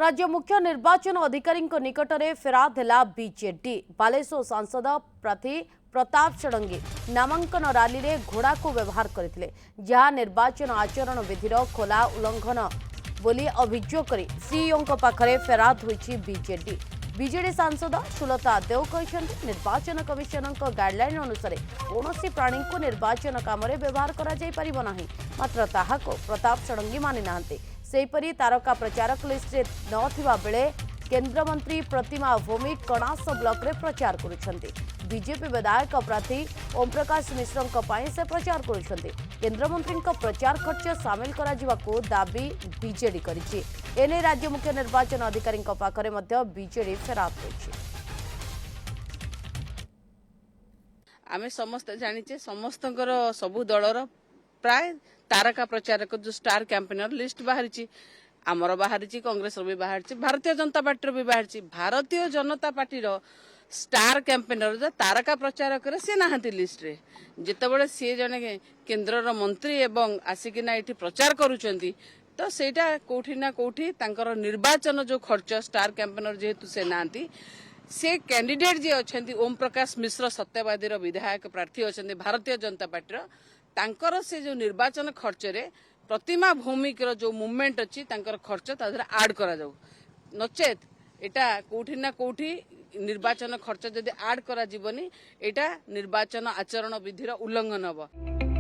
राज्य मुख्य निर्वाचन अधिकारी निकट में फेराद है बीजेडी। बालेश्वर सांसद प्रार्थी प्रताप षडंगी नामांकन रैली में घोड़ा को व्यवहार करते जहां निर्वाचन आचरण विधिर खोला उल्लंघन बोली अभियोग कर सीईओ पाखरे फेराद होईछि बीजेडी। बीजेडी सांसद सुलता देव कहते निर्वाचन कमिशन गाइडलाइन अनुसार कौन प्राणी को निर्वाचन काम व्यवहार कर मात्र ताहाको प्रताप षडंगी मानि नाहांती। सेहीपरि तारका प्रचारक लिस्टे नथिबा बेले केंद्रमंत्री प्रतिमा भौमिक कणास ब्लॉक रे प्रचार करुछंती। बीजेपी विधायक प्रार्थी ओम प्रकाश मिश्र से प्रचार करुछंती। केंद्रमंत्री प्रचार खर्च सामिल करा जिवाको दाबी बीजेडी करिछि। एने राज्य मुख्य निर्वाचन अधिकारी पाखरे मध्य बीजेडी फेराद होइछि। आमे समस्त जानिचे समस्तकर सबु दलर प्राय तारका प्रचारक जो स्टार कैंपेनर लिस्ट बाहरी आमर बाहरी कांग्रेस भी बाहरी भारतीय जनता पार्टी भी बाहरी। Bharatiya Janata party star campaigner जो तारका प्रचारक सी नहांती लिस्ट रे जितेबाला सी जने केंद्र मंत्री एवं आसिकिना ये प्रचार करुचंती तो सेटा कोठी ना कोठी तांकर निर्वाचन जो खर्च स्टार कैंपेनर जेहेतु से नहांती से कैंडिडेट जे अछंती ओम प्रकाश मिश्र सत्यवादी विधायक प्रार्थी अछंती भारतीय जनता पार्टी तांकर से जो निर्वाचन खर्च रे प्रतिमा भौमिक जो मूवमेंट अच्छी तांकर खर्च तादर आड करा जाऊ नचेत एटा कोठी ना कोठी निर्वाचन खर्च जदि आड करा जीवनी एटा निर्वाचन आचरण विधिर उल्लंघन हबो।